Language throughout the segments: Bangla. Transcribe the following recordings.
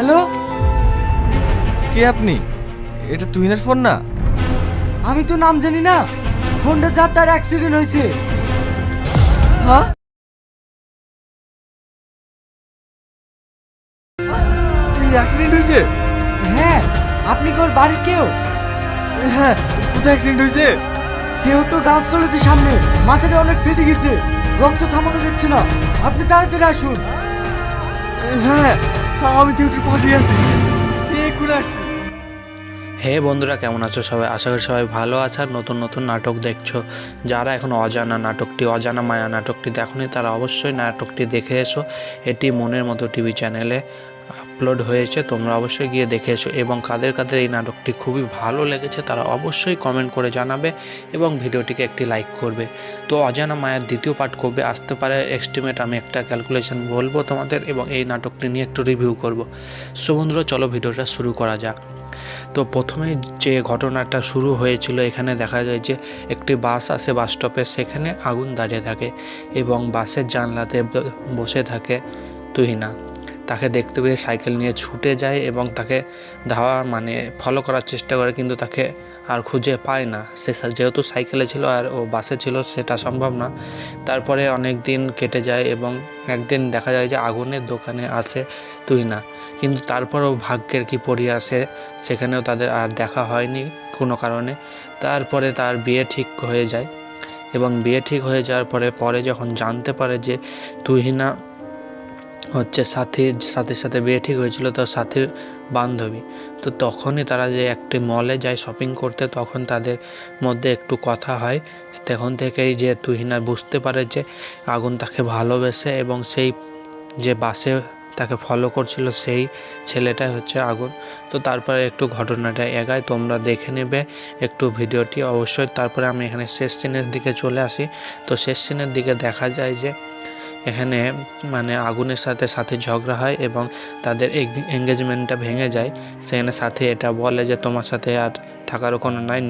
হ্যালো, কে আপনি? এটা তুহিনের ফোন না? আমি তো নাম জানি না। ফোনটা যার তার অ্যাক্সিডেন্ট হয়েছে। হ্যাঁ, তুই অ্যাক্সিডেন্ট হয়েছে? হ্যাঁ, আপনি কি ওর বাড়ির কেউ? হ্যাঁ, কোথায় অ্যাক্সিডেন্ট হয়েছে? কেউ তো ডান্স কলেজের সামনে, মাথাটা অনেক ফেটে গেছে, রক্ত থামানো যাচ্ছে না। আপনি তাড়াতাড়ি আসুন। হ্যাঁ, আমি ডিউটির পাশেই আছি, এক্ষুনি আসছি। হে বন্ধুরা, কেমন আছো সবাই? আশা করি সবাই ভালো আছে আর নতুন নতুন নাটক দেখছো। যারা এখন অজানা মায়া নাটকটি দেখোনি তারা অবশ্যই নাটকটি দেখে এসো। এটি মনের মতো টিভি চ্যানেলে আপলোড হয়েছে, তোমরা অবশ্যই গিয়ে দেখে এসো। এবং কাদের কাদের এই নাটকটি খুবই ভালো লেগেছে তারা অবশ্যই কমেন্ট করে জানাবে এবং ভিডিওটিকে একটি লাইক করবে। তো অজানা মায়ার দ্বিতীয় পার্ট কবে আসতে পারে এস্টিমেট আমি একটা ক্যালকুলেশন বলবো তোমাদের, এবং এই নাটকটি নিয়ে একটু রিভিউ করব। সো বন্ধুরা, চলো ভিডিওটা শুরু করা যাক। তো প্রথমে যে ঘটনাটা শুরু হয়েছিল, এখানে দেখা যায় যে একটি বাস আসে বাস স্টপে, সেখানে আগুন দাঁড়িয়ে থাকে এবং বাসের জানলাতে বসে থাকে তুহিনা। তাকে দেখতে পেয়ে সাইকেল নিয়ে ছুটে যায় এবং তাকে ফলো করার চেষ্টা করে, কিন্তু তাকে আর খুঁজে পায় না। সে যেহেতু সাইকেলে ছিল আর ও বাসে ছিল, সেটা সম্ভব না। তারপরে অনেক দিন কেটে যায় এবং একদিন দেখা যায় যে আগুনের দোকানে আসে তুহিনা, কিন্তু তারপরেও ভাগ্যের কি পরিয়ে আসে, সেখানেও তাদের আর দেখা হয়নি কোনো কারণে। তারপরে তার বিয়ে ঠিক হয়ে যায় এবং বিয়ে ঠিক হয়ে যাওয়ার পরে যখন জানতে পারে যে তুহিনা হচ্ছে সাথীর সাথে বিয়ে ঠিক হয়েছিল, তার সাথীর বান্ধবী, তো তখনই তারা যে একটি মলে যায় শপিং করতে, তখন তাদের মধ্যে একটু কথা হয়। তখন থেকেই যে তুহিনা বুঝতে পারে যে আগুন তাকে ভালোবেসে এবং সেই যে বাসে তাকে ফলো করছিল সেই ছেলেটাই হচ্ছে আগুন। তো তারপরে একটু ঘটনাটা এগায়, তোমরা দেখে নেবে একটু ভিডিওটি অবশ্যই। তারপরে আমি এখানে শেষ সিনের দিকে চলে আসি। তো শেষ সিনের দিকে দেখা যায় যে এখানে আগুনের সাথে ঝগড়া হয় এবং তাদের এঙ্গেজমেন্টটা ভেঙে যায়। সেখানে সাথে এটা বলে যে তোমার সাথে আর থাকারও কোনো নাই,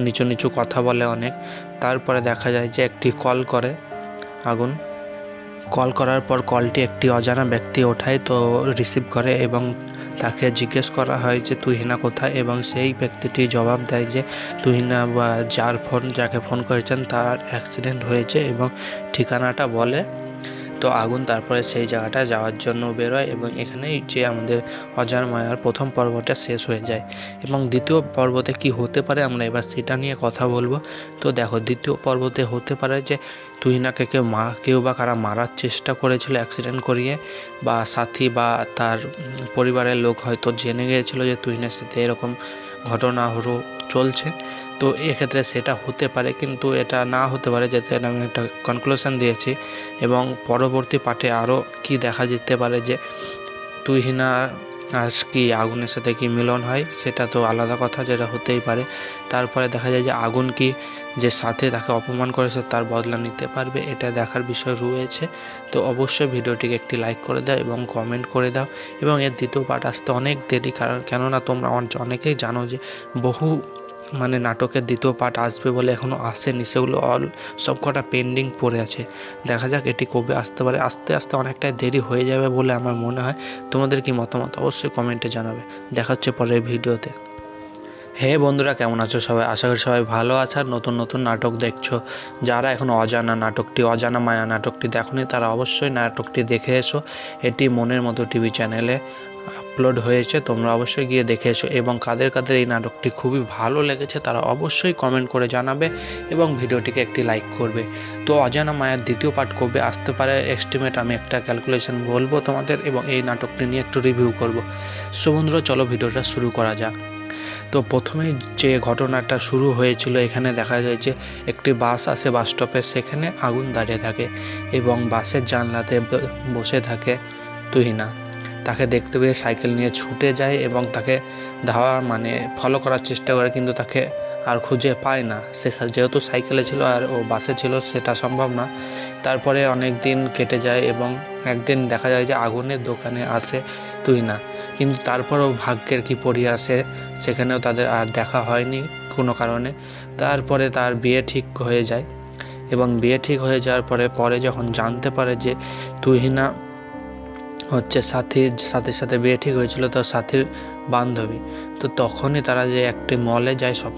নিচু নিচু কথা বলে অনেক। তারপরে দেখা যায় যে একটি কল করে আগুন। কল করার পর কলটি একটি অজানা ব্যক্তি ওঠায়, তো রিসিভ করে এবং তাকে জিজ্ঞেস করা হয় যে তুহিনা কোথায়, এবং সেই ব্যক্তিটি জবাব দেয় যে তুহিনা বা যাকে ফোন করেছেন তার অ্যাক্সিডেন্ট হয়েছে এবং ঠিকানাটা বলে। তো আগুন তারপরে সেই জায়গাটায় যাওয়ার জন্য বেরোয় এবং এখানেই যে আমাদের অজানা মায়ার প্রথম পর্বটা শেষ হয়ে যায়। এবং দ্বিতীয় পর্বতে কি হতে পারে আমরা এবার সেটা নিয়ে কথা বলবো। তো দেখো, দ্বিতীয় পর্বতে হতে পারে যে তুহিনাকে কেউ বা কারা মারার চেষ্টা করেছিল অ্যাক্সিডেন্ট করিয়ে, বা সাথী বা তার পরিবারের লোক হয়তো জেনে গিয়েছিল যে তুহিনার সাথে এরকম ঘটনা চলছে। তো এক্ষেত্রে সেটা হতে পারে, কিন্তু এটা না হতে পারে, যাতে আমি একটা কনক্লুশন দিয়েছি। এবং পরবর্তী পার্টে আরও কি দেখা যেতে পারে যে তুহিনা কি আগুনের সাথে কি মিলন হয়, সেটা তো আলাদা কথা, যেটা হতেই পারে। তারপরে দেখা যায় যে আগুন কি যে সাথে তাকে অপমান করেছে তার বদলা নিতে পারবে, এটা দেখার বিষয় রয়েছে। তো অবশ্যই ভিডিওটিকে একটি লাইক করে দাও এবং কমেন্ট করে দাও। এবং এর দ্বিতীয় পার্ট আসতে অনেক দেরি, কেননা তোমরা অনেকেই জানো যে বহু নাটকের দ্বিতীয় পার্ট আসবে বলে এখনও আসেনি, সেগুলো সবকটা পেন্ডিং পড়ে আছে। দেখা যাক এটি কবে আসতে পারে। আস্তে আস্তে অনেকটাই দেরি হয়ে যাবে বলে আমার মনে হয়। তোমাদের কি মতামত অবশ্যই কমেন্টে জানাবে। দেখা হচ্ছে পরের ভিডিওতে। হে বন্ধুরা, কেমন আছো সবাই? আশা করি সবাই ভালো আছে আর নতুন নতুন নাটক দেখছো। যারা এখন অজানা মায়া নাটকটি দেখোনি তারা অবশ্যই নাটকটি দেখে এসো। এটি মনের মতো টিভি চ্যানেলে আপলোড হয়েছে, তোমরা অবশ্যই গিয়ে দেখে এসো। এবং কাদের কাদের এই নাটকটি খুবই ভালো লেগেছে তারা অবশ্যই কমেন্ট করে জানাবে এবং ভিডিওটিকে একটি লাইক করবে। তো অজানা মায়ার দ্বিতীয় পার্ট কবে আসতে পারে এস্টিমেট আমি একটা ক্যালকুলেশন বলবো তোমাদের, এবং এই নাটকটি নিয়ে একটু রিভিউ করব। সো বন্ধুরা, চলো ভিডিওটা শুরু করা যাক। তো প্রথমে যে ঘটনাটা শুরু হয়েছিল, এখানে দেখা যায় যে একটি বাস আসে বাস স্টপে, সেখানে আগুন দাঁড়িয়ে থাকে এবং বাসের জানলাতে বসে থাকে তুহিনা। তাকে দেখতে পেয়ে সাইকেল নিয়ে ছুটে যায় এবং তাকে ফলো করার চেষ্টা করে, কিন্তু তাকে আর খুঁজে পায় না। সে যেহেতু সাইকেলে ছিল আর ও বাসে ছিল, সেটা সম্ভব না। তারপরে অনেক দিন কেটে যায় এবং একদিন দেখা যায় যে আগুনের দোকানে আসে তুহিনা, কিন্তু তারপরেও ভাগ্যের কি পরিয়ে আসে, সেখানেও তাদের আর দেখা হয়নি কোনো কারণে। তারপরে তার বিয়ে ঠিক হয়ে যায় এবং বিয়ে ঠিক হয়ে যাওয়ার পরে যখন জানতে পারে যে তুহিনা হচ্ছে সাথীর সাথে বিয়ে ঠিক হয়েছিল, তো সাথীর বান্ধবী। তো তখনই তারা যে একটি মলে যায়